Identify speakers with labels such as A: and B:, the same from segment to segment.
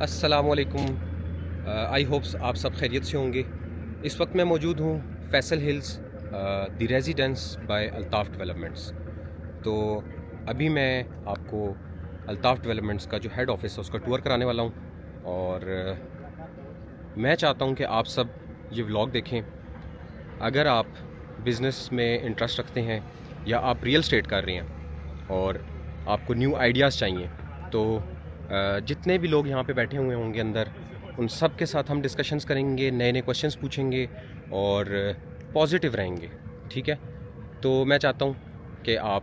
A: السلام علیکم. آئی ہوپس آپ سب خیریت سے ہوں گے. اس وقت میں موجود ہوں Faisal Hills the residence by Altaf developments. تو ابھی میں آپ کو الطاف ڈیولپمنٹس کا جو ہیڈ آفس ہے اس کا ٹور کرانے والا ہوں, اور میں چاہتا ہوں کہ آپ سب یہ ولاگ دیکھیں. اگر آپ بزنس میں انٹرسٹ رکھتے ہیں یا آپ ریئل اسٹیٹ کر رہے ہیں اور آپ کو نیو آئیڈیاز چاہیے, تو جتنے بھی لوگ یہاں پہ بیٹھے ہوئے ہوں گے اندر, ان سب کے ساتھ ہم ڈسکشنز کریں گے, نئے نئے کویشچنز پوچھیں گے اور پازیٹیو رہیں گے. ٹھیک ہے, تو میں چاہتا ہوں کہ آپ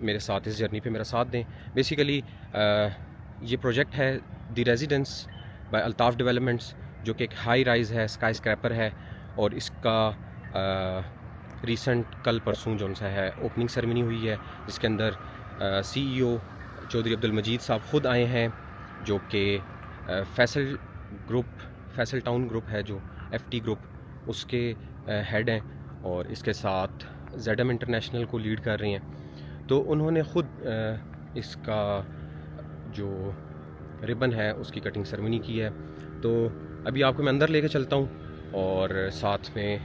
A: میرے ساتھ اس جرنی پہ میرا ساتھ دیں. بیسیکلی یہ پروجیکٹ ہے دی ریزیڈنس بائی الطاف ڈیولپمنٹس, جو کہ ایک ہائی رائز ہے, اسکائی اسکریپر ہے, اور اس کا ریسنٹ کل پرسوں جو سا ہے اوپننگ سیریمنی ہوئی ہے, جس کے اندر سی ای او چودھری عبدالمجید صاحب خود آئے ہیں, جو کہ فیصل ٹاؤن گروپ ہے جو ایف ٹی گروپ, اس کے ہیڈ ہیں, اور اس کے ساتھ زیڈ ایم انٹرنیشنل کو لیڈ کر رہی ہیں. تو انہوں نے خود اس کا جو ربن ہے اس کی کٹنگ سیریمنی کی ہے. تو ابھی آپ کو میں اندر لے کے چلتا ہوں, اور ساتھ میں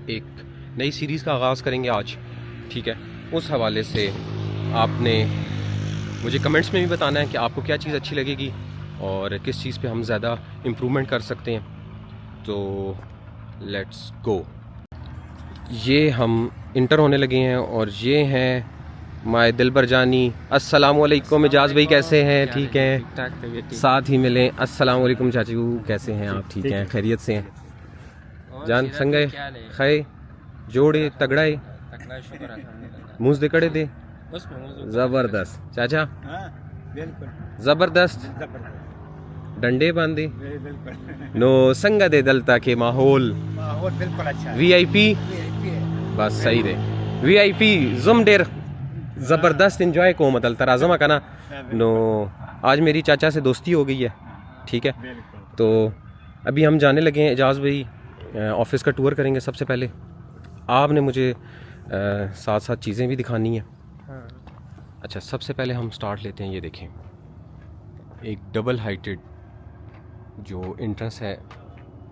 A: ایک نئی سیریز کا آغاز کریں گے آج. ٹھیک ہے, اس حوالے سے آپ نے مجھے کمنٹس میں بھی بتانا ہے کہ آپ کو کیا چیز اچھی لگے گی اور کس چیز پہ ہم زیادہ امپرومنٹ کر سکتے ہیں. تو لیٹس گو. یہ ہم انٹر ہونے لگے ہیں, اور یہ ہیں مائے دلبر جانی. السلام علیکم اجاز بھائی, کیسے ہیں؟ ٹھیک ہیں, ساتھ ہی ملیں. السلام علیکم چاچو, کیسے ہیں آپ؟ ٹھیک ہیں, خیریت سے ہیں جان؟ سنگے خے جوڑے تگڑائے موز دے کڑے دے. زبردست چاچا, زبردست ڈنڈے باندھے نو سنگا دے دلتا کے ماحول
B: بالکل اچھا
A: وی آئی پی. بس صحیح دے وی آئی پی زم ڈیر زبردست انجوائے کو مدل ترازمہ کا نا. نو آج میری چاچا سے دوستی ہو گئی ہے. ٹھیک ہے, تو ابھی ہم جانے لگے ہیں. اجاز بھائی آفس کا ٹور کریں گے. سب سے پہلے آپ نے مجھے ساتھ ساتھ چیزیں بھی دکھانی ہیں. اچھا, سب سے پہلے ہم سٹارٹ لیتے ہیں. یہ دیکھیں, ایک ڈبل ہائٹڈ جو انٹرنس ہے,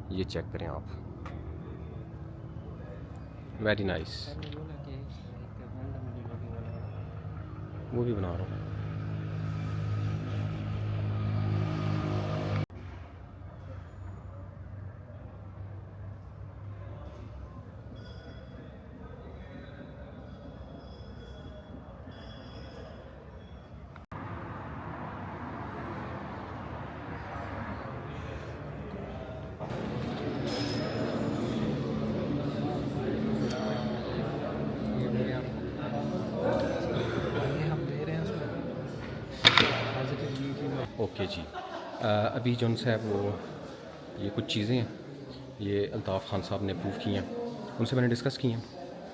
A: یہ چیک کریں آپ. Very nice. وہ بھی بنا رہا ہوں. اوکے جی, ابھی جو ہے وہ یہ کچھ چیزیں ہیں, یہ الطاف خان صاحب نے اپروو کی ہیں, ان سے میں نے ڈسکس کی ہیں,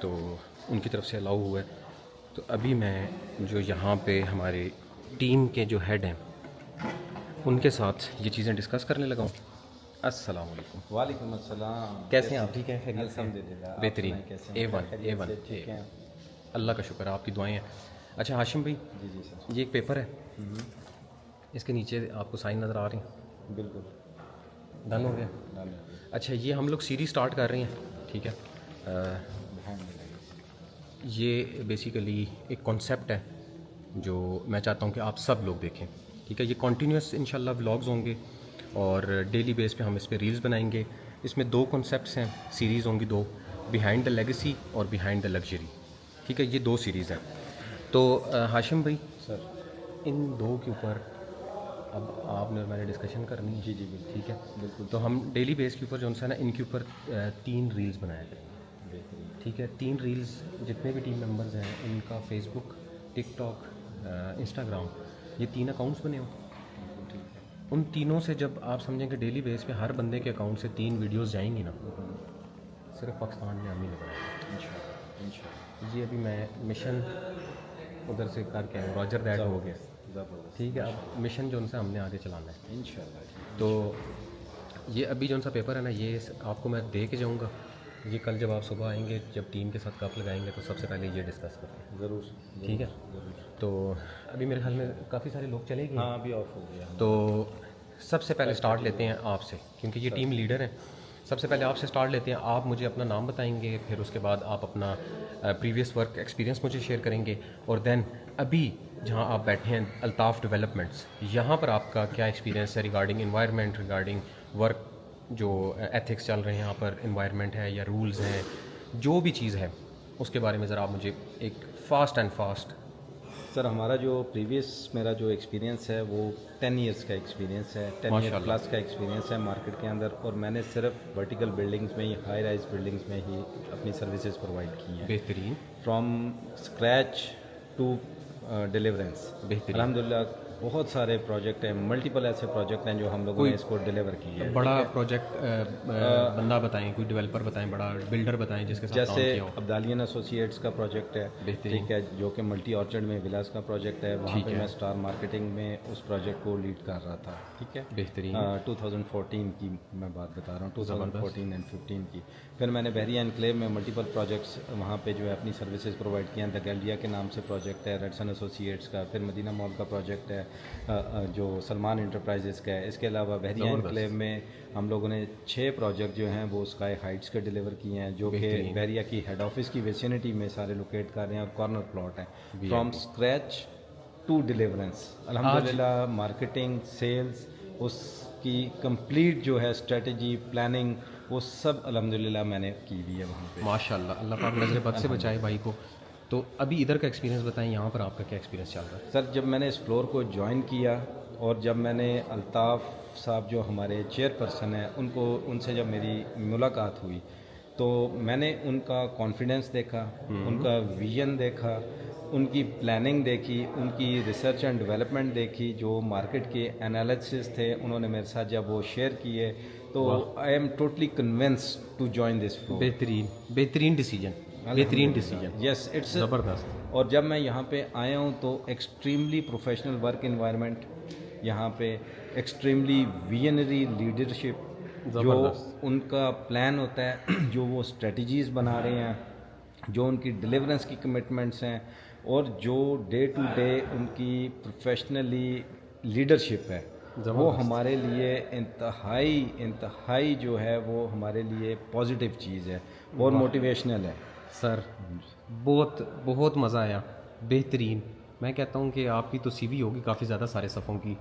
A: تو ان کی طرف سے الاؤ ہوا ہے. تو ابھی میں جو یہاں پہ ہمارے ٹیم کے جو ہیڈ ہیں ان کے ساتھ یہ چیزیں ڈسکس کرنے لگا ہوں. السلام علیکم.
C: وعلیکم السلام.
A: کیسے ہیں آپ؟ ٹھیک ہیں, خیریت سے؟
C: الحمدللہ.
A: بہترین, A1.
C: ٹھیک ہے,
A: اللہ کا شکر ہے, آپ کی دعائیں ہیں. اچھا ہاشم بھائی,
C: جی جی سر.
A: یہ ایک پیپر ہے, اس کے نیچے آپ کو سائن نظر آ رہے ہیں؟
C: بالکل
A: ڈن ہو گیا. اچھا, یہ ہم لوگ سیریز سٹارٹ کر رہے ہیں. ٹھیک ہے, یہ بیسیکلی ایک کانسیپٹ ہے جو میں چاہتا ہوں کہ آپ سب لوگ دیکھیں. ٹھیک ہے, یہ کنٹینیوس انشاءاللہ ولاگز ہوں گے, اور ڈیلی بیس پہ ہم اس پہ ریلز بنائیں گے. اس میں 2 کنسیپٹس ہیں, سیریز ہوں گی 2, بیہائنڈ دا لیگیسی اور بیہائنڈ دا لگژری. ٹھیک ہے, یہ 2 سیریز ہیں. تو ہاشم بھائی
C: سر,
A: ان 2 کے اوپر اب آپ نے میں نے ڈسکشن کرنی ہے.
C: جی جی بالکل.
A: ٹھیک ہے,
C: بالکل.
A: تو ہم ڈیلی بیس کے اوپر جو ہے نا ان کے اوپر 3 ریلز بنایا کریں گے. ٹھیک ہے, 3 ریلز جتنے بھی ٹیم ممبرز ہیں ان کا فیس بک, ٹک ٹاک, انسٹاگرام, یہ 3 اکاؤنٹس بنے ہوں. ان تینوں سے جب آپ سمجھیں کہ ڈیلی بیس پہ ہر بندے کے اکاؤنٹ سے 3 ویڈیوز جائیں گی نا, صرف پاکستان میں ہم ہی لگائیں گے. یہ ابھی میں مشن ادھر سے کر کے راجر دیٹ ہو گیا. ٹھیک ہے, اب مشن جو ان سے ہم نے آگے چلانا ہے
C: انشاءاللہ.
A: تو یہ ابھی جو سا پیپر ہے نا, یہ آپ کو میں دے کے جاؤں گا. یہ کل جب آپ صبح آئیں گے, جب ٹیم کے ساتھ کپ لگائیں گے, تو سب سے پہلے یہ ڈسکس کرتے ہیں.
C: ضرور.
A: ٹھیک ہے, تو ابھی میرے خیال میں کافی سارے لوگ چلے گئے.
C: ہاں, ابھی آف ہو گیا.
A: تو سب سے پہلے سٹارٹ لیتے ہیں آپ سے، کیونکہ یہ ٹیم لیڈر ہیں. سب سے پہلے آپ سے سٹارٹ لیتے ہیں. آپ مجھے اپنا نام بتائیں گے، پھر اس کے بعد آپ اپنا پریویس ورک ایکسپیرینس مجھے شیئر کریں گے، اور دین ابھی جہاں آپ بیٹھے ہیں الطاف ڈیولپمنٹس، یہاں پر آپ کا کیا ایکسپیرینس ہے ریگارڈنگ انوائرمنٹ، ریگارڈنگ ورک، جو ایتھکس چل رہے ہیں یہاں پر، انوائرمنٹ ہے یا رولز ہیں، جو بھی چیز ہے اس کے بارے میں ذرا آپ مجھے ایک فاسٹ.
B: سر ہمارا جو میرا جو ایکسپیرینس ہے وہ 10 ایئرس کا ایکسپیرینس ہے، 10 ایئر پلس کا ایکسپیرینس ہے مارکیٹ کے اندر، اور میں نے صرف ورٹیکل بلڈنگز میں ہی، ہائی رائز بلڈنگز میں ہی اپنی سروسز پرووائڈ کی ہیں،
A: بہترین،
B: فرام اسکریچ ٹو ڈیلیورنس.
A: بہترین.
B: الحمدللہ بہت سارے پروجیکٹ ہیں، ملٹیپل ایسے پروجیکٹ ہیں جو ہم لوگوں نے اس کو ڈیلیور کی ہے.
A: بڑا پروجیکٹ بندہ بتائیں، کوئی ڈیولپر بتائیں، بڑا بلڈر بتائیں جس کے ساتھ کام
B: جیسے
A: کیا ہو.
B: عبدالیان ایسوسیٹس کا پروجیکٹ ہے، ٹھیک ہے، جو کہ ملٹی آرچرڈ میں ولاس کا پروجیکٹ ہے، وہاں پہ میں اسٹار مارکیٹنگ میں اس پروجیکٹ کو لیڈ کر رہا تھا. ٹھیک ہے،
A: بہترین.
B: 2014 کی میں بات بتا رہا ہوں، 2014 اینڈ 15 کی. پھر میں نے بحریہ انکلیو میں ملٹیپل پروجیکٹس وہاں پہ جو ہے اپنی سروسز پرووائڈ کیا ہیں. دا گیلڈیا کے نام سے پروجیکٹ ہے، ریڈسن ایسوسیٹس کا. پھر مدینہ مال کا پروجیکٹ ہے جو سلمان انٹرپرائزز کا ہے. اس کے علاوہ بحریہ انکلیو میں ہم لوگوں نے 6 پروجیکٹ جو ہیں وہ اسکائی ہائٹس کے ڈیلیور کیے ہیں، جو کہ بحریہ کی ہیڈ آفس کی ویسینٹی میں سارے لوکیٹ کر رہے ہیں، اور کارنر پلاٹ ہیں. فرام اسکریچ ٹو ڈیلیورنس الحمدللہ، مارکیٹنگ، سیلز، اس کی کمپلیٹ جو ہے اسٹریٹجی، پلاننگ، وہ سب الحمدللہ میں نے کی ہوئی ہے وہاں پہ.
A: ماشاء اللہ، اللہ پاک نظر بد سے بچائے بھائی کو. تو ابھی ادھر کا ایکسپیرینس بتائیں، یہاں پر آپ کا کیا ایکسپیرینس چل رہا ہے؟
B: سر جب میں نے اس فلور کو جوائن کیا، اور جب میں نے الطاف صاحب جو ہمارے چیئر پرسن ہیں ان سے جب میری ملاقات ہوئی، تو میں نے ان کا کانفیڈنس دیکھا، ان کا ویژن دیکھا، ان کی پلاننگ دیکھی، ان کی ریسرچ اینڈ ڈیولپمنٹ دیکھی، جو مارکیٹ کے انالیسس تھے انہوں نے میرے ساتھ جب وہ شیئر کیے، تو I am totally convinced to join this floor.
A: بہترین ڈیسیجن، بہترین ڈیسیجن.
B: یس، اٹس
A: زبردست.
B: اور جب میں یہاں پہ آیا ہوں تو ایکسٹریملی پروفیشنل ورک انوائرمنٹ، یہاں پہ ایکسٹریملی ویژنری لیڈرشپ، جو ان کا پلان ہوتا ہے، جو وہ اسٹریٹجیز بنا رہے ہیں، جو ان کی ڈیلیورنس کی کمٹمنٹس ہیں، اور جو ڈے ٹو ڈے ان کی پروفیشنلی لیڈرشپ ہے، وہ ہمارے لیے انتہائی جو ہے وہ ہمارے لیے پازیٹیو چیز ہے اور موٹیویشنل ہے.
A: سر بہت مزہ آیا، بہترین. میں کہتا ہوں کہ آپ کی تو سی وی ہوگی کافی زیادہ سارے صفوں کی.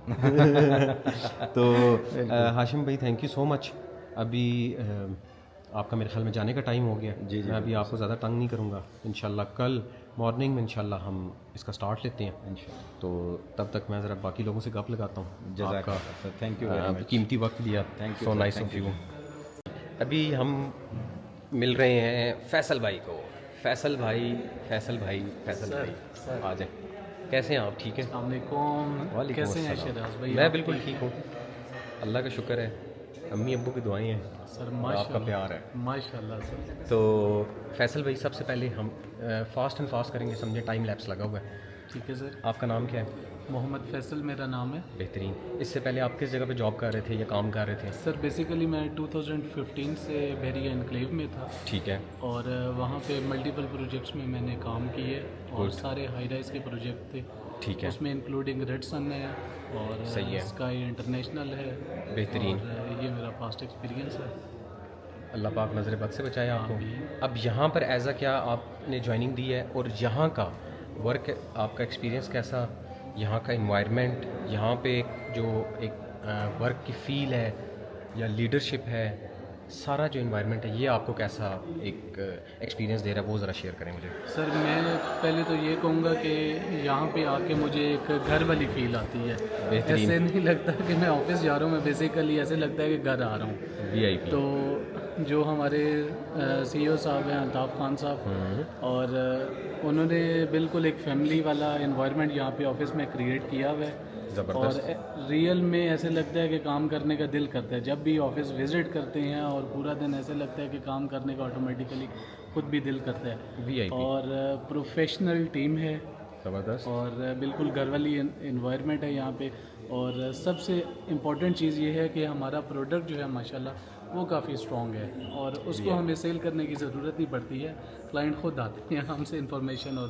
A: تو ہاشم بھائی تھینک یو سو مچ. ابھی آپ کا میرے خیال میں جانے کا ٹائم ہو گیا. میں ابھی آپ کو زیادہ تنگ نہیں کروں گا. انشاءاللہ کل مارننگ میں انشاءاللہ ہم اس کا سٹارٹ لیتے ہیں انشاءاللہ. تو تب تک میں ذرا باقی لوگوں سے گپ لگاتا ہوں.
B: جزاک اللہ، تھینک یو ویری مچ،
A: قیمتی وقت دیا.
B: Thank you,
A: so nice of you. ابھی ہم مل رہے ہیں فیصل بھائی کو. فیصل بھائی آ جائیں. کیسے ہیں آپ؟ ٹھیک ہے،
C: السلام علیکم. کیسے ہیں شہناز بھائی؟
A: میں بالکل ٹھیک ہوں، اللہ کا شکر ہے. امی ابو کی دعائیں ہیں
C: سر،
A: آپ کا پیار ہے.
C: ماشاء اللہ سر.
A: تو فیصل بھائی سب سے پہلے ہم فاسٹ کریں گے، سمجھے ٹائم لیپس لگا ہوا ہے.
C: ٹھیک ہے سر.
A: آپ کا نام کیا ہے؟
C: محمد فیصل میرا نام ہے.
A: بہترین. اس سے پہلے آپ کس جگہ پہ جاب کر رہے تھے یا کام کر رہے تھے؟
C: سر بیسیکلی میں 2015 سے بحریہ انکلیو میں تھا.
A: ٹھیک ہے.
C: اور وہاں پہ ملٹیپل پروجیکٹس میں نے کام کیے، اور سارے ہائی رائز کے پروجیکٹ تھے.
A: ٹھیک ہے.
C: اس میں انکلوڈنگ ریڈسن ہے اور اسکائی انٹرنیشنل ہے.
A: بہترین.
C: اور یہ میرا پاسٹ ایکسپیرینس ہے.
A: اللہ پاک نظر بد سے بچائے آپ کو. اب یہاں پر ایز اے کیا آپ نے جوائننگ دی ہے، اور یہاں کا ورک، آپ کا ایکسپیرینس کیسا، یہاں کا انوائرمنٹ، یہاں پہ جو ایک ورک کی فیل ہے یا لیڈرشپ ہے، سارا جو انوائرمنٹ ہے، یہ آپ کو کیسا ایک ایکسپیرینس دے رہا ہے، وہ ذرا شیئر کریں مجھے.
C: سر میں پہلے تو یہ کہوں گا کہ یہاں پہ آ کے مجھے ایک گھر والی فیل آتی ہے. ایسے نہیں لگتا کہ میں آفس جا رہا ہوں، میں بیسیکلی ایسے لگتا ہے کہ گھر آ رہا ہوں.
A: VIP.
C: تو جو ہمارے CEO صاحب ہیں الطاف خان صاحب، اور انہوں نے بالکل ایک فیملی والا انوائرمنٹ یہاں پہ آفس میں کریٹ کیا ہوا ہے. اور ریئل میں ایسے لگتا ہے کہ کام کرنے کا دل کرتا ہے. جب بھی آفس وزٹ کرتے ہیں اور پورا دن ایسے لگتا ہے کہ کام کرنے کا آٹومیٹیکلی خود بھی دل کرتا ہے. اور پروفیشنل ٹیم ہے
A: زبردست،
C: اور بالکل گھر والی انوائرمنٹ ہے یہاں پہ. اور سب سے امپورٹنٹ چیز یہ ہے کہ ہمارا پروڈکٹ جو ہے ماشاءاللہ وہ کافی اسٹرانگ ہے، اور اس کو ہمیں سیل کرنے کی ضرورت نہیں پڑتی ہے. کلائنٹ خود آتے ہیں ہم سے انفارمیشن اور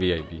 A: VIP।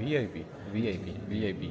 A: VIP।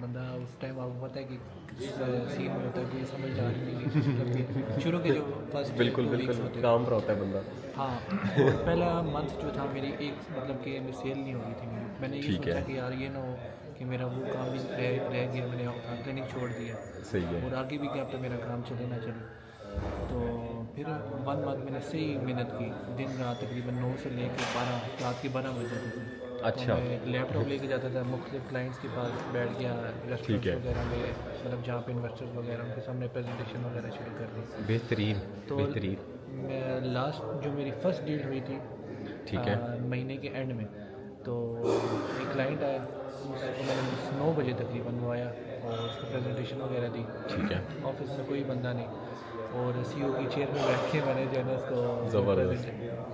D: بندہ اس ٹائم آپ کو پتہ ہے کہ سین میں ہوتا ہے کوئی سمجھ آ رہی نہیں شروع کے جو فرسٹ
A: بالکل بالکل کام پر ہوتا ہے بندہ.
D: ہاں پہلا منتھ جو تھا میری ایک مطلب کہ سیل نہیں ہو رہی تھی میری. میں نے یہ سوچا کہ یار یہ نہ ہو کہ میرا وہ کام بھی رہ گیا, میں نے کلینک چھوڑ دیا,
A: صحیح ہے.
D: اور آگے بھی کیا پتہ میرا کام چلے نہ چلے. تو پھر 1 منتھ میں نے صحیح محنت کی, دن رات تقریباً 9 سے لے کے 12 رات کے 12 بجے تک.
A: اچھا.
D: میں لیپ ٹاپ لے کے جاتا تھا, مختلف کلائنٹس کے پاس بیٹھ گیا ریسٹورینٹس وغیرہ میں, مطلب جہاں پہ انویسٹرز وغیرہ ان کے سامنے پریزنٹیشن وغیرہ شروع کر دی.
A: بہترین
D: تو
A: بہترین.
D: میں لاسٹ جو میری فرسٹ ڈیل ہوئی تھی
A: ٹھیک ہے,
D: مہینے کے اینڈ میں, تو ایک کلائنٹ آیا, اس کو میں نے 9 بجے تقریباً وہ آیا اور اس کو پریزنٹیشن وغیرہ دی.
A: ٹھیک ہے.
D: آفس میں کوئی بندہ نہیں, اور سی او کی چیئر میں بیٹھ کے میں نے جو ہے نا اس کو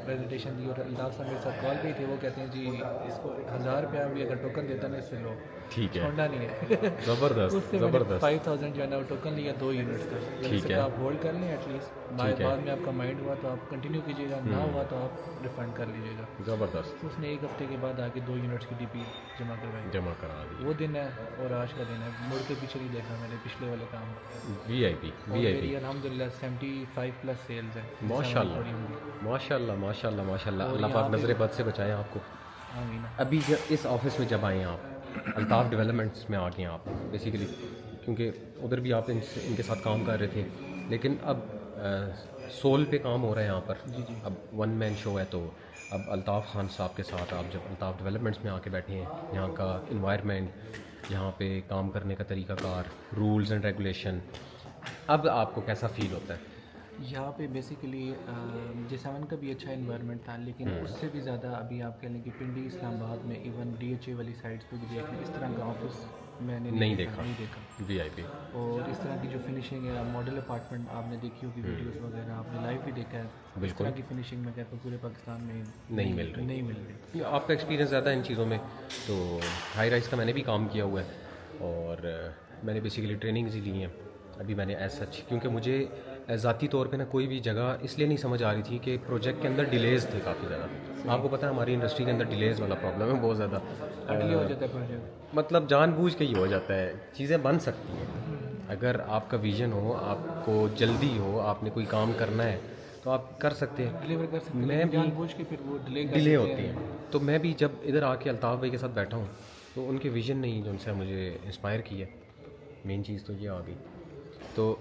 D: پریزنٹیشن دی. اور الطاف صاحب میرے ساتھ کال پہ تھے, وہ کہتے ہیں جی اس کو 1000 روپیہ بھی اگر ٹوکن دیتا نا اس سے لو,
A: ٹھیک ہے,
D: چھوڑنا نہیں ہے.
A: زبردست
D: اس سے میں نے 5000 جو ہے نا وہ ٹوکن لیا 2 یونٹس کا.
A: ٹھیک ہے,
D: آپ ہولڈ کر لیں ایٹ لیسٹ, بعد میں آپ کا مائنڈ ہوا تو آپ کنٹینیو کیجیے گا, نہ ہوا تو آپ ریفنڈ کر لیجیے گا.
A: زبردست.
D: اس نے 1 ہفتے کے بعد آ کے 2 یونٹس کی ڈی پی جمع
A: کرا دی.
D: وہ دن ہے اور آج کا دن ہے, مڑ کے پیچھے نہیں دیکھا میں نے پچھلے والے کام.
A: وی آئی پی وی آئی پی.
D: الحمدللہ 75+ سیلز ہیں.
A: ماشاء اللہ ماشاء اللہ ماشاء اللہ ماشاء اللہ. اللہ پاک نظر بد سے بچائیں آپ کو.
D: آمین.
A: ابھی اس آفس میں جب آئے آپ, الطاف ڈیولپمنٹس میں آ گئے آپ بیسیکلی, کیونکہ ادھر بھی آپ ان کے ساتھ کام کر رہے تھے, لیکن اب سول پہ کام ہو رہا ہے یہاں پر. اب 1 مین شو ہے, تو اب الطاف خان صاحب کے ساتھ آپ جب الطاف ڈیولپمنٹس میں آ کے بیٹھے ہیں, یہاں کا انوائرمنٹ, یہاں پہ کام کرنے کا طریقہ کار, رولز اینڈ ریگولیشن, اب آپ کو کیسا فیل ہوتا ہے؟
D: یہاں پہ بیسیکلی J7 کا بھی اچھا انوائرمنٹ تھا, لیکن اس سے بھی زیادہ ابھی آپ کہہ لیں کہ پنڈی اسلام آباد میں ایون DHA والی سائٹس پہ بھی دیکھ لیں, اس طرح کا آفس میں نے نہیں دیکھا.
A: وی آئی پی.
D: اور اس طرح کی جو فنیشنگ ہے, ماڈل اپارٹمنٹ آپ نے دیکھی ہوگی ویڈیوز وغیرہ, آپ نے لائیو بھی دیکھا ہے. اس طرح کی فنیشنگ میں کہتا ہوں پورے پاکستان میں
A: نہیں مل رہی. آپ کا ایکسپیرینس زیادہ ان چیزوں میں, تو ہائی رائز کا میں نے بھی کام کیا ہوا ہے, اور میں نے بیسیکلی ٹریننگز ہی لی ہیں ابھی میں نے ایز سچ, کیونکہ مجھے ذاتی طور پہ نا کوئی بھی جگہ اس لیے نہیں سمجھ آ رہی تھی کہ پروجیکٹ کے اندر ڈیلیز تھے کافی زیادہ. آپ کو پتہ ہے ہماری انڈسٹری کے اندر ڈیلیز والا پرابلم ہے بہت زیادہ.
D: ہو جاتا ہے پروجیکٹ,
A: مطلب جان بوجھ کے ہی ہو جاتا ہے. چیزیں بن سکتی ہیں اگر آپ کا ویژن ہو, آپ کو جلدی ہو, آپ نے کوئی کام کرنا ہے تو آپ کر سکتے ہیں,
D: ڈلیور کر سکتے ہیں.
A: میں بھی
D: جان بوجھ کے پھر وہ
A: ڈیلے ہوتی ہیں. تو میں بھی جب ادھر آ کے الطاف بھائی کے ساتھ بیٹھا ہوں, تو ان کے ویژن نہیں جو ان سے مجھے انسپائر کی ہے, مین چیز تو یہ آ گئی. تو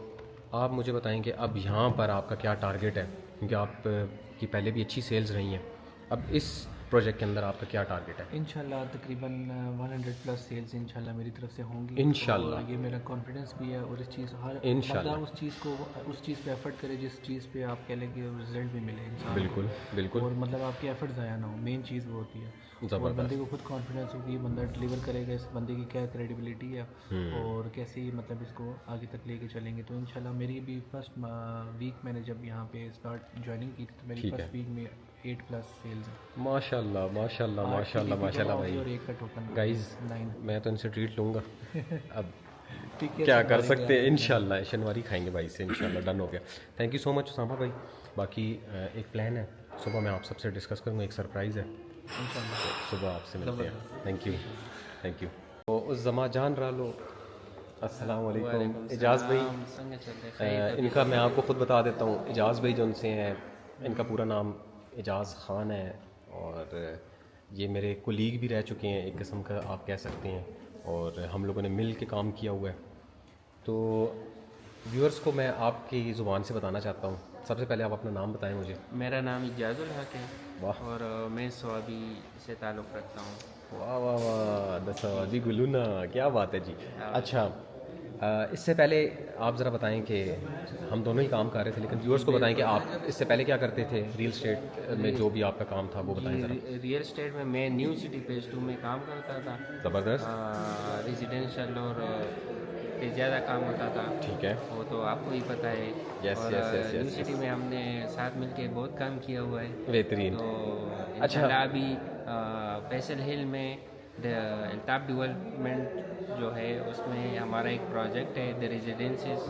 A: آپ مجھے بتائیں کہ اب یہاں پر آپ کا کیا ٹارگیٹ ہے, کیونکہ آپ کی پہلے بھی اچھی سیلز رہی ہیں, اب اس پروجیکٹ کے اندر آپ کا کیا ٹارگیٹ ہے؟
D: انشاءاللہ تقریباً 100+ سیلز انشاءاللہ میری طرف سے ہوں گی.
A: انشاءاللہ.
D: یہ میرا کانفیڈنس بھی ہے, اور اس چیز ہر
A: انشاءاللہ
D: اس چیز کو اس چیز پہ ایفرٹ کرے جس چیز پہ آپ کہہ لیں کہ رزلٹ بھی ملے انسان.
A: بالکل بالکل.
D: اور مطلب آپ کے ایفرٹ ضائع نہ ہو, مین چیز وہ ہوتی ہے. اور بندے کو خود کانفیڈنس ہوگی, بندہ ڈلیور کرے گا, اس بندے کی کیا کریڈیبلٹی ہے اور کیسے مطلب اس کو آگے تک لے کے چلیں گے. تو انشاءاللہ میری بھی فرسٹ ویک میں نے جب یہاں پہ اسٹارٹ جوائننگ کی تو میری فرسٹ ویک میں 8+ سیلز ہیں.
A: ماشاء اللہ ماشاء اللہ ماشاء اللہ ماشاء اللہ بھائی.
D: اور ایک کا ٹوکن
A: گائز
D: 9.
A: میں تو ان سے ٹریٹ لوں گا. اب کیا کر سکتے ہیں, انشاءاللہ شنواری کھائیں گے بھائی سے, انشاءاللہ ڈن ہو گیا. تھینک یو سو مچ اسامہ بھائی. باقی ایک پلان ہے, صبح میں آپ سب سے ڈسکس کروں گا, ایک سرپرائز ہے صبح آپ سے ملتے ہیں. Thank you thank you. تو اس زما جان رہا لو. السلام علیکم. اعجاز بھائی, ان کا میں آپ کو خود بتا دیتا ہوں, اعجاز بھائی جو ان سے ہیں, ان کا پورا نام اعجاز خان ہے, اور یہ میرے کولیگ بھی رہ چکے ہیں ایک قسم کا آپ کہہ سکتے ہیں, اور ہم لوگوں نے مل کے کام کیا ہوا ہے. تو ویورز کو میں آپ کی زبان سے بتانا چاہتا ہوں. سب سے پہلے آپ اپنا نام بتائیں مجھے.
E: میرا نام اعجاز الحق ہے.
A: واہ.
E: اور میں سوابی سے تعلق رکھتا ہوں.
A: واہ واہ واہ, دسوابی گلونا, کیا بات ہے جی. اچھا, اس سے پہلے آپ ذرا بتائیں کہ ہم دونوں ہی کام کر رہے تھے, لیکن ویورز کو بتائیں کہ آپ اس سے پہلے کیا کرتے تھے ریل اسٹیٹ میں, جو بھی آپ کا کام تھا وہ بتائیں ذرا.
E: ریئل اسٹیٹ میں نیو سٹی فیز 2 میں کام کرتا تھا.
A: زبردست.
E: ریزیڈینشل اور پہ زیادہ کام ہوتا تھا.
A: ٹھیک ہے,
E: وہ تو آپ کو ہی پتہ ہے. اور نیو سٹی میں ہم نے ساتھ مل کے بہت کام کیا ہوا ہے.
A: بہترین.
E: تو
A: اچھا,
E: ابھی فیصل ہل میں الطاف ڈیولپمنٹ جو ہے اس میں ہمارا ایک پروجیکٹ ہے, دا ریزیڈینسیز.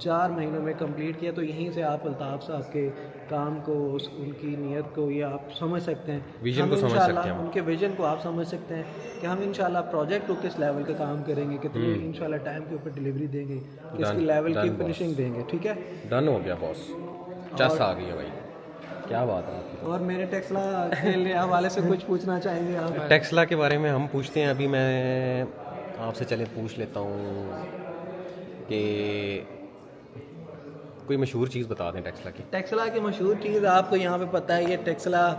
D: 4 مہینوں میں کمپلیٹ کیا. تو یہیں سے آپ الطاف صاحب کے کام کو, ان کی نیت کو یہ آپ سمجھ سکتے ہیں,
A: ویژن کو سمجھ سکتے ہیں,
D: ان کے ویژن کو آپ سمجھ سکتے ہیں کہ ہم انشاءاللہ پروجیکٹ کو کس لیول کا کام کریں گے, کتنے انشاءاللہ ٹائم کے اوپر ڈلیوری دیں گے, کس کی لیول کی فنیشنگ دیں گے. ٹھیک ہے,
A: ڈن ہو گیا باس, چس آ گئی ہے بھائی, کیا بات ہے.
D: اور میرے ٹیکسلا کے حوالے سے کچھ پوچھنا چاہیں گے آپ؟
A: ٹیکسلا کے بارے میں ہم پوچھتے ہیں. ابھی میں آپ سے چلے پوچھ لیتا ہوں کہ کوئی مشہور چیز بتا دیں ٹیکسلا کی.
D: ٹیکسلا کی مشہور چیز آپ کو یہاں پہ پتہ ہے, یہ ٹیکسلا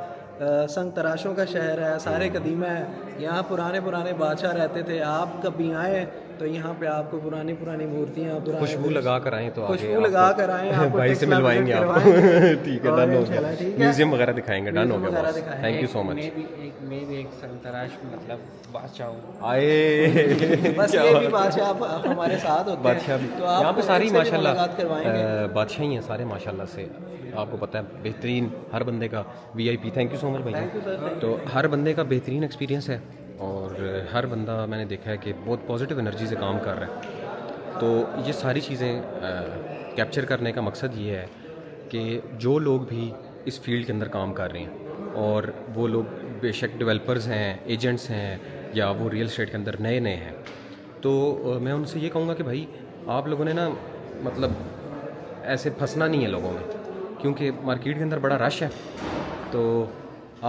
D: سنگ تراشوں کا شہر ہے, سارے قدیمہ ہے, یہاں پرانے بادشاہ رہتے تھے. آپ کبھی آئیں تو یہاں پہ آپ کو پرانی مورتیاں,
A: خوشبو لگا کر آئیں تو
D: خوشبو لگا کر آئیں, آپ کو
A: بھائی سے ملوائیں گے آپ. ٹھیک ہے, ڈن ہو گیا. میوزیم وغیرہ دکھائیں گے, ڈن ہو گیا باس, تھینک یو سو مچ.
E: میں بھی ایک سنگ تراش مطلب بادشاہ ہوں.
A: آئے
D: بس یہ بھی بادشاہ آپ ہمارے ساتھ ہوتے
A: بادشاہ بھی
D: تو آپ
A: یہاں پہ ساری ماشاءاللہ
D: بادشاہ
A: ہی ہیں سارے ماشاءاللہ سے. آپ کو پتہ ہے بہترین ہر بندے کا وی آئی پی. تھینک یو سو مچ بھائی. تو ہر بندے کا بہترین ایکسپیرینس ہے, اور ہر بندہ میں نے دیکھا ہے کہ بہت پازیٹیو انرجی سے کام کر رہا ہے. تو یہ ساری چیزیں کیپچر کرنے کا مقصد یہ ہے کہ جو لوگ بھی اس فیلڈ کے اندر کام کر رہے ہیں, اور وہ لوگ بے شک ڈیولپرز ہیں, ایجنٹس ہیں, یا وہ ریئل اسٹیٹ کے اندر نئے ہیں, تو میں ان سے یہ کہوں گا کہ بھائی آپ لوگوں نے نا مطلب ایسے پھنسنا نہیں ہے لوگوں میں, کیونکہ مارکیٹ کے اندر بڑا رش ہے. تو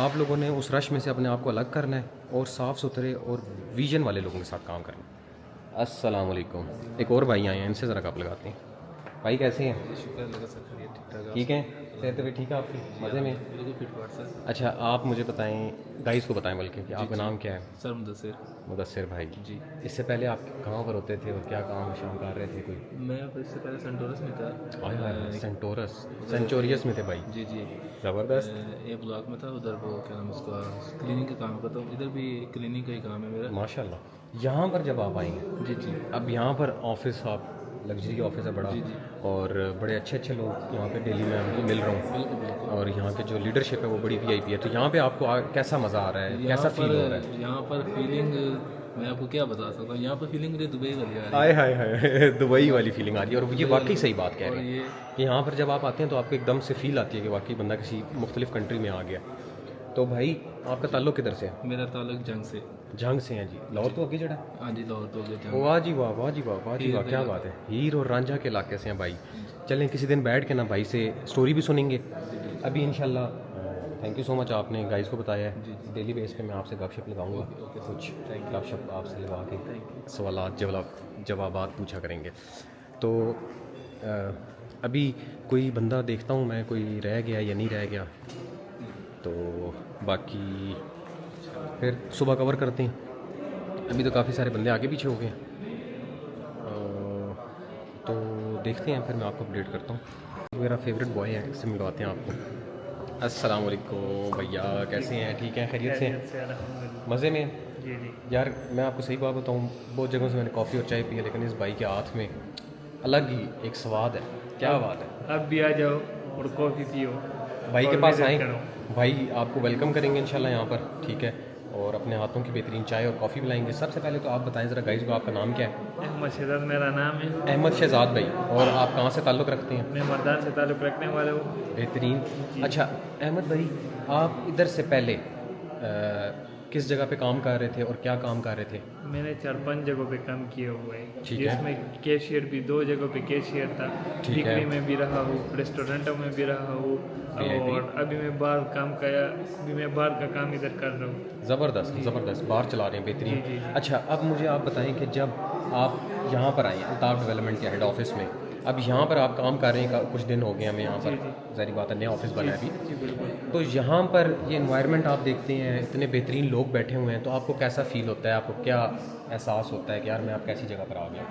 A: آپ لوگوں نے اس رش میں سے اپنے آپ کو الگ کرنا ہے, اور صاف ستھرے اور ویژن والے لوگوں کے ساتھ کام کرنا ہے. السلام علیکم. ایک اور بھائی آئے ہیں, ان سے ذرا کپ لگاتے ہیں. بھائی کیسے ہیں؟ ٹھیک ہیں, صحت بھی ٹھیک ہے آپ کی, مزے میں؟ اچھا آپ مجھے بتائیں, گائز کو بتائیں بلکہ, کہ آپ کا نام کیا ہے؟
C: سر
A: مدثر بھائی.
C: جی.
A: اس سے پہلے آپ کہاں پر ہوتے تھے اور کیا کام شام کر رہے تھے؟ کوئی
C: میں اس سے پہلے سینٹورس میں تھا.
A: سینچوریس میں تھے بھائی.
C: جی جی,
A: زبردست.
C: اے بلاک میں تھا, ادھر وہ کیا نام اس کا کلیننگ کا کام کرتا ہوں. ادھر بھی کلیننگ کا ہی کام ہے میرا.
A: ماشاء اللہ. یہاں پر جب آپ آئیں گے,
C: جی جی,
A: اب یہاں پر آفس, آپ لگژری آفس ہے بڑا, اور بڑے اچھے لوگ یہاں پہ ڈیلی میں مل رہا ہوں,
C: بالکل بالکل.
A: اور یہاں کے جو لیڈرشپ ہے وہ بڑی وی آئی پی ہے. تو یہاں پہ آپ کو کیسا مزہ آ رہا ہے, کیسا فیل ہو رہا ہے؟
C: یہاں پر فیلنگ میں آپ کو کیا بتا سکتا ہوں, یہاں پر فیلنگ مجھے دبئی والی آ رہی ہے.
A: ہائے ہائے ہائے, دبئی والی فیلنگ آ رہی ہے. اور یہ واقعی صحیح بات کہہ رہے ہیں کہ یہاں پر جب آپ آتے ہیں تو آپ کو ایک دم سے فیل آتی ہے کہ واقعی بندہ کسی مختلف کنٹری میں آ گیا. تو بھائی آپ کا تعلق کدھر سے ہے؟
C: میرا تعلق جنگ سے.
A: جنگ سے ہیں جی. لاہور تو آگے چڑھا؟
C: ہاں جی, لاہور تو گیا جنگ.
A: واہ جی واہ, واہ جی واہ, واہ جی واہ, کیا بات ہے. ہیر اور رانجھا کے علاقے سے ہیں بھائی. چلیں کسی دن بیٹھ کے نا بھائی سے اسٹوری بھی سنیں گے. ابھی انشاءاللہ تھینک یو سو مچ, آپ نے گائز کو بتایا ہے. ڈیلی بیس پہ میں آپ سے گپ شپ لگاؤں گا, کچھ گپ شپ آپ سے لگا کے سوالات جوابات پوچھا کریں گے. تو ابھی کوئی بندہ دیکھتا ہوں میں, کوئی رہ گیا یا نہیں رہ گیا, تو باقی پھر صبح کور کرتے ہیں. ابھی تو کافی سارے بندے آگے پیچھے ہو گئے ہیں, تو دیکھتے ہیں, پھر میں آپ کو اپڈیٹ کرتا ہوں. میرا فیوریٹ بوائے ہے, اس سے ملواتے ہیں آپ کو. السلام علیکم بھیا, کیسے ہیں؟ ٹھیک ہیں, خیریت سے ہیں, مزے میں؟
C: جی جی.
A: یار میں آپ کو صحیح بات بتاؤں, بہت جگہوں سے میں نے کافی اور چائے پی ہے, لیکن اس بھائی کے ہاتھ میں الگ ہی ایک سواد ہے. کیا بات ہے.
C: اب بھی آ جاؤ اور کافی پیو,
A: بھائی کے پاس آئیں, بھائی آپ کو ویلکم کریں گے انشاءاللہ یہاں پر, ٹھیک ہے, اور اپنے ہاتھوں کی بہترین چائے اور کافی پلائیں گے. سب سے پہلے تو آپ بتائیں ذرا گائز کو, آپ کا نام کیا ہے؟
C: احمد شہزاد میرا نام ہے.
A: احمد شہزاد بھائی. اور آپ کہاں سے تعلق رکھتے ہیں؟
C: میں مردان سے تعلق رکھنے والا ہوں.
A: بہترین. اچھا احمد بھائی, آپ ادھر سے پہلے کس جگہ پہ کام کر رہے تھے اور کیا کام کر رہے تھے؟
C: میں نے 4-5 جگہوں پہ کام کیا ہوا ہے, جس میں کیشیئر بھی 2 جگہوں پہ کیشیئر تھا. بیکری میں بھی رہا ہوں, ریسٹورینٹوں میں بھی رہا ہوں, اور ابھی میں باہر کام کیا, ابھی میں باہر کا کام ادھر کر رہا ہوں.
A: زبردست زبردست, باہر چلا رہے ہیں, بہترین. اچھا اب مجھے آپ بتائیں کہ جب آپ یہاں پر آئے ہیں الطاف ڈیولپمنٹ کے ہیڈ آفس میں, اب یہاں پر آپ کام کر رہے ہیں, کچھ دن ہو گئے ہمیں یہاں پر, ظاہری بات ہے نیا آفس بنا ہے ابھی, تو یہاں پر یہ انوائرمنٹ آپ دیکھتے ہیں, اتنے بہترین لوگ بیٹھے ہوئے ہیں, تو آپ کو کیسا فیل ہوتا ہے, آپ کو کیا احساس ہوتا ہے کہ یار میں آپ کیسی جگہ پر آ گیا؟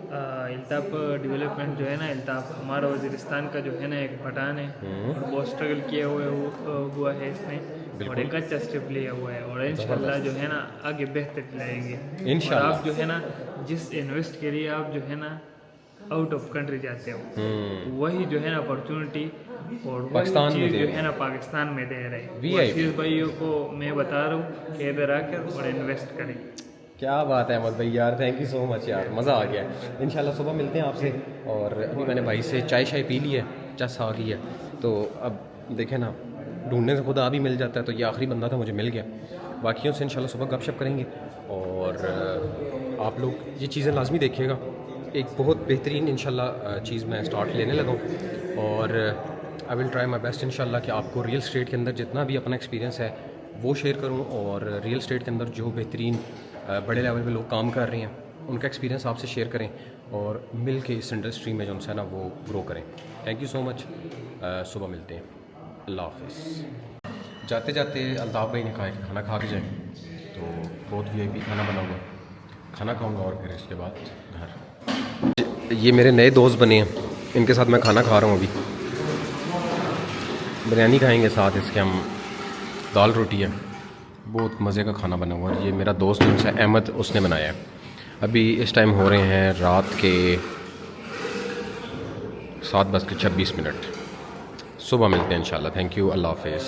C: الطاف ڈیولپمنٹ جو ہے نا, الطاف ہمارا وزیرستان کا جو ہے نا ایک پٹھان ہے, اور بہت اسٹرگل کیا ہوا ہے اس نے, اور ایک اچھا اسٹیپ لیا ہوا ہے, اور انشاءاللہ جو ہے نا آگے بہتر لائیں گے انشاءاللہ. آپ جو ہے نا جس انویسٹ کے لیے آپ جو ہے نا آؤٹ آف کنٹری جاتے ہو, وہی جو ہے نا اپرچونٹی اور وہی چیز جو ہے نا پاکستان میں دے رہے ہیں. عزیز بھائیوں کو میں بتا رہا ہوں کہ ادھر آ کر اور انویسٹ کریں.
A: کیا بات ہے احمد بھائی یار, تھینک یو سو مچ یار, مزہ آ گیا ہے. انشاءاللہ صبح ملتے ہیں آپ سے. اور ابھی میں نے بھائی سے چائے پی لی ہے, چس آ گئی ہے, تو اب دیکھیں نا ڈھونڈنے سے خدا بھی مل جاتا ہے, تو یہ آخری بندہ تھا, مجھے مل گیا. باقیوں سے انشاءاللہ صبح گپ شپ کریں گے. اور آپ لوگ یہ چیزیں لازمی دیکھیے گا, ایک بہت بہترین انشاءاللہ چیز میں اسٹارٹ لینے لگا ہوں. اور آئی ول ٹرائی مائی بیسٹ انشاءاللہ کہ آپ کو ریئل اسٹیٹ کے اندر جتنا بھی اپنا ایکسپیرینس ہے وہ شیئر کروں, اور ریئل اسٹیٹ کے اندر جو بہترین بڑے لیول پہ لوگ کام کر رہے ہیں ان کا ایکسپیرینس آپ سے شیئر کریں, اور مل کے اس انڈسٹری میں جو ان سے نا وہ گرو کریں. تھینک یو سو مچ. صبح ملتے ہیں. اللہ حافظ. جاتے جاتے الطاف بھائی نے کہا کہ کھانا کھا کے جائیں, تو بہت وی آئی پی کھانا بنا ہوا, کھانا کھاؤں گا اور پھر اس کے بعد گھر. یہ میرے نئے دوست بنے ہیں, ان کے ساتھ میں کھانا کھا رہا ہوں. ابھی بریانی کھائیں گے, ساتھ اس کے ہم دال روٹی ہے, بہت مزے کا کھانا بنا ہوا ہے. یہ میرا دوست ان سے احمد, اس نے بنایا ہے. ابھی اس ٹائم ہو رہے ہیں رات کے 7:26. صبح ملتے ہیں انشاءاللہ. Thank you. اللہ حافظ.